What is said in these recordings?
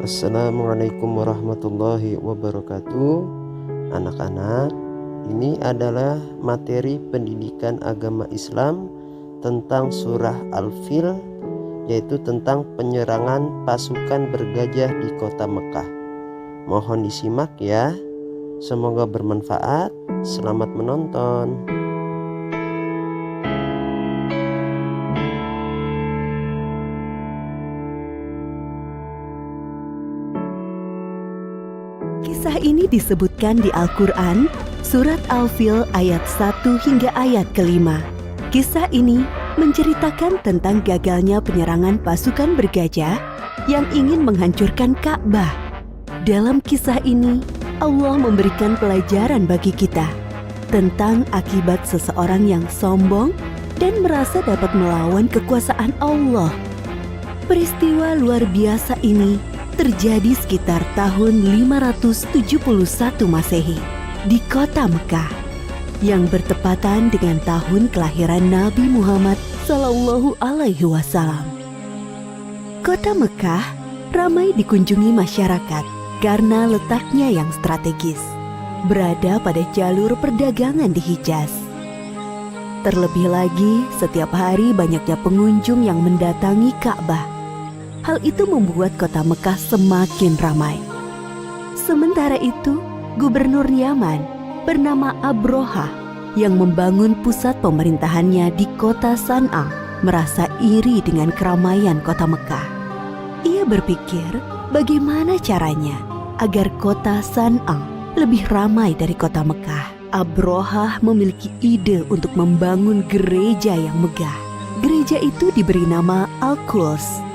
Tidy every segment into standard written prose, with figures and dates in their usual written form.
Assalamualaikum warahmatullahi wabarakatuh. Anak-anak, ini adalah materi pendidikan agama Islam tentang surah Al-Fil, yaitu tentang penyerangan pasukan bergajah di kota Mekah. Mohon disimak ya. Semoga bermanfaat. Selamat menonton. Kisah ini disebutkan di Al-Quran, Surat Al-Fil ayat 1 hingga ayat ke-5. Kisah ini menceritakan tentang gagalnya penyerangan pasukan bergajah yang ingin menghancurkan Ka'bah. Dalam kisah ini, Allah memberikan pelajaran bagi kita tentang akibat seseorang yang sombong dan merasa dapat melawan kekuasaan Allah. Peristiwa luar biasa ini terjadi sekitar tahun 571 Masehi di kota Mekah yang bertepatan dengan tahun kelahiran Nabi Muhammad Sallallahu Alaihi Wasallam. Kota Mekah ramai dikunjungi masyarakat karena letaknya yang strategis, berada pada jalur perdagangan di Hijaz. Terlebih lagi, setiap hari banyaknya pengunjung yang mendatangi Ka'bah. Hal itu membuat kota Mekah semakin ramai. Sementara itu, Gubernur Yaman bernama Abrohah yang membangun pusat pemerintahannya di kota San'a merasa iri dengan keramaian kota Mekah. Ia berpikir bagaimana caranya agar kota San'a lebih ramai dari kota Mekah. Abrohah memiliki ide untuk membangun gereja yang megah. Gereja itu diberi nama Al-Quds.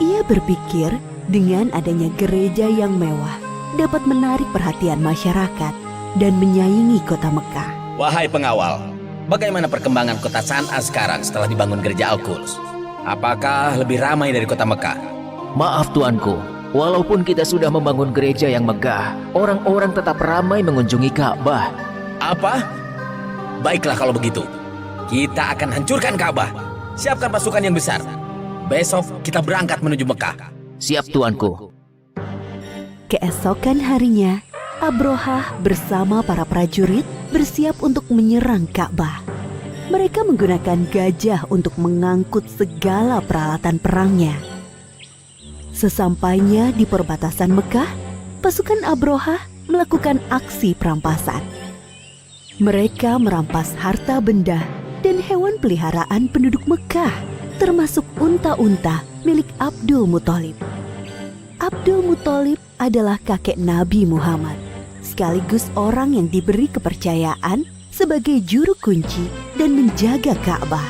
Ia berpikir dengan adanya gereja yang mewah dapat menarik perhatian masyarakat dan menyaingi kota Mekah. Wahai pengawal, bagaimana perkembangan kota San'a sekarang setelah dibangun gereja Al-Quds? Apakah lebih ramai dari kota Mekah? Maaf tuanku, walaupun kita sudah membangun gereja yang megah, orang-orang tetap ramai mengunjungi Ka'bah. Apa? Baiklah kalau begitu, kita akan hancurkan Ka'bah. Siapkan pasukan yang besar. Besok kita berangkat menuju Mekah. Siap tuanku. Keesokan harinya, Abrohah bersama para prajurit bersiap untuk menyerang Ka'bah. Mereka menggunakan gajah untuk mengangkut segala peralatan perangnya. Sesampainya di perbatasan Mekah, pasukan Abrohah melakukan aksi perampasan. Mereka merampas harta benda dan hewan peliharaan penduduk Mekah, termasuk unta-unta milik Abdul Muthalib. Abdul Muthalib adalah kakek Nabi Muhammad, sekaligus orang yang diberi kepercayaan sebagai juru kunci dan menjaga Ka'bah.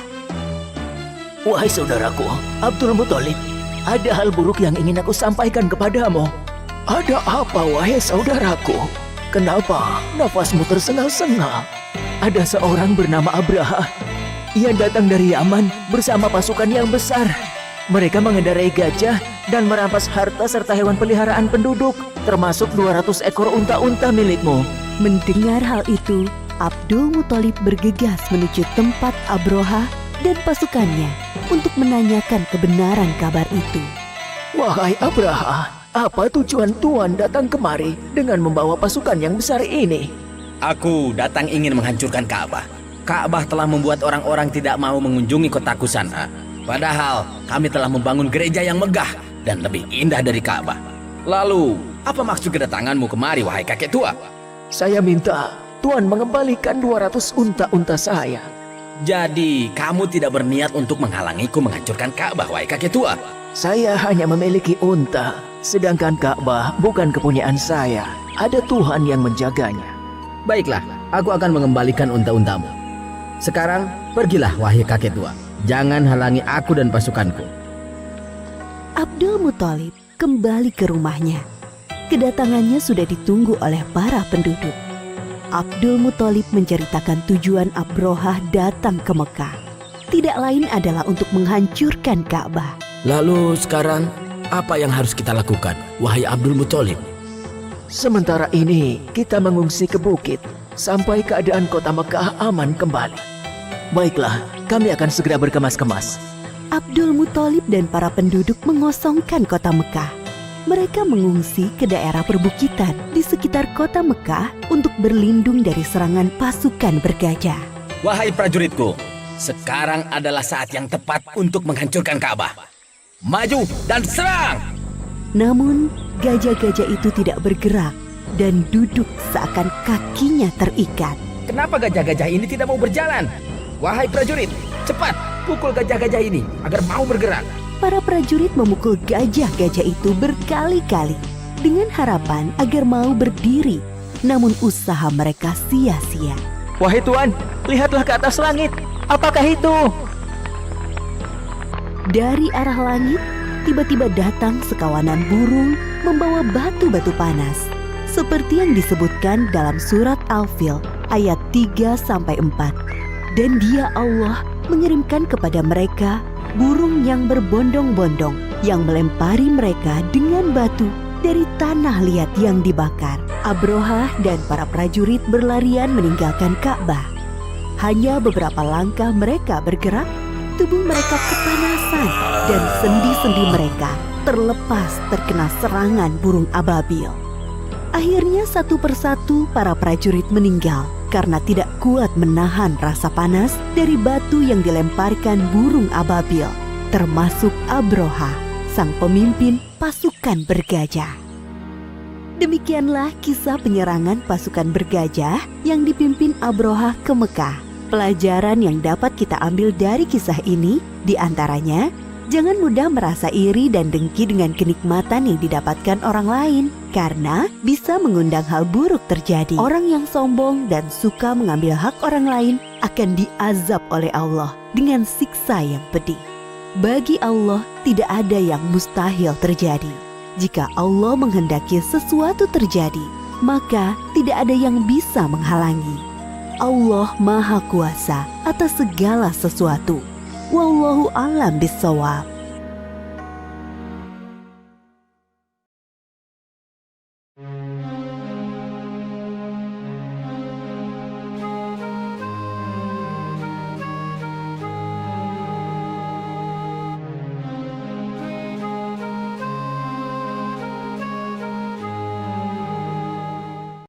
Wahai saudaraku, Abdul Muthalib, ada hal buruk yang ingin aku sampaikan kepadamu. Ada apa, wahai saudaraku? Kenapa nafasmu tersengal-sengal? Ada seorang bernama Abraha. Ia datang dari Yaman bersama pasukan yang besar. Mereka mengendarai gajah dan merampas harta serta hewan peliharaan penduduk, termasuk 200 ekor unta-unta milikmu. Mendengar hal itu, Abdul Muthalib bergegas menuju tempat Abrohah dan pasukannya untuk menanyakan kebenaran kabar itu. Wahai Abraha, apa tujuan Tuan datang kemari dengan membawa pasukan yang besar ini? Aku datang ingin menghancurkan Ka'bah. Ka'bah telah membuat orang-orang tidak mau mengunjungi kotaku San'a. Padahal kami telah membangun gereja yang megah dan lebih indah dari Ka'bah. Lalu, apa maksud kedatanganmu kemari, wahai kakek tua? Saya minta Tuan mengembalikan 200 unta-unta saya. Jadi, kamu tidak berniat untuk menghalangiku menghancurkan Ka'bah, wahai kakek tua? Saya hanya memiliki unta, sedangkan Ka'bah bukan kepunyaan saya. Ada Tuhan yang menjaganya. Baiklah, aku akan mengembalikan unta-untamu. Sekarang, pergilah wahai kakek tua. Jangan halangi aku dan pasukanku. Abdul Muthalib kembali ke rumahnya. Kedatangannya sudah ditunggu oleh para penduduk. Abdul Muthalib menceritakan tujuan Abrohah datang ke Mekah. Tidak lain adalah untuk menghancurkan Ka'bah. Lalu sekarang, apa yang harus kita lakukan, wahai Abdul Muthalib? Sementara ini, kita mengungsi ke bukit sampai keadaan kota Mekah aman kembali. Baiklah, kami akan segera berkemas-kemas. Abdul Muthalib dan para penduduk mengosongkan kota Mekah. mereka mengungsi ke daerah perbukitan di sekitar kota Mekah untuk berlindung dari serangan pasukan bergajah. Wahai prajuritku, sekarang adalah saat yang tepat untuk menghancurkan Ka'bah. Maju dan serang! Namun, gajah-gajah itu tidak bergerak dan duduk seakan kakinya terikat. Kenapa gajah-gajah ini tidak mau berjalan? Wahai prajurit, cepat pukul gajah-gajah ini agar mau bergerak. Para prajurit memukul gajah-gajah itu berkali-kali dengan harapan agar mau berdiri. Namun usaha mereka sia-sia. Wahai Tuan, lihatlah ke atas langit. Apakah itu? Dari arah langit, tiba-tiba datang sekawanan burung membawa batu-batu panas. Seperti yang disebutkan dalam surat Al-Fil ayat 3-4. Dan Dia Allah mengirimkan kepada mereka burung yang berbondong-bondong yang melempari mereka dengan batu dari tanah liat yang dibakar. Abrohah dan para prajurit berlarian meninggalkan Ka'bah. Hanya beberapa langkah mereka bergerak, tubuh mereka kepanasan dan sendi-sendi mereka terlepas terkena serangan burung ababil. Akhirnya satu persatu para prajurit meninggal karena tidak kuat menahan rasa panas dari batu yang dilemparkan burung ababil, termasuk Abrohah, sang pemimpin pasukan bergajah. Demikianlah kisah penyerangan pasukan bergajah yang dipimpin Abrohah ke Mekah. Pelajaran yang dapat kita ambil dari kisah ini diantaranya, jangan mudah merasa iri dan dengki dengan kenikmatan yang didapatkan orang lain, karena bisa mengundang hal buruk terjadi. Orang yang sombong dan suka mengambil hak orang lain akan diazab oleh Allah dengan siksa yang pedih. Bagi Allah tidak ada yang mustahil terjadi. Jika Allah menghendaki sesuatu terjadi, maka tidak ada yang bisa menghalangi. Allah Maha Kuasa atas segala sesuatu. Wallahu a'lam bishawab.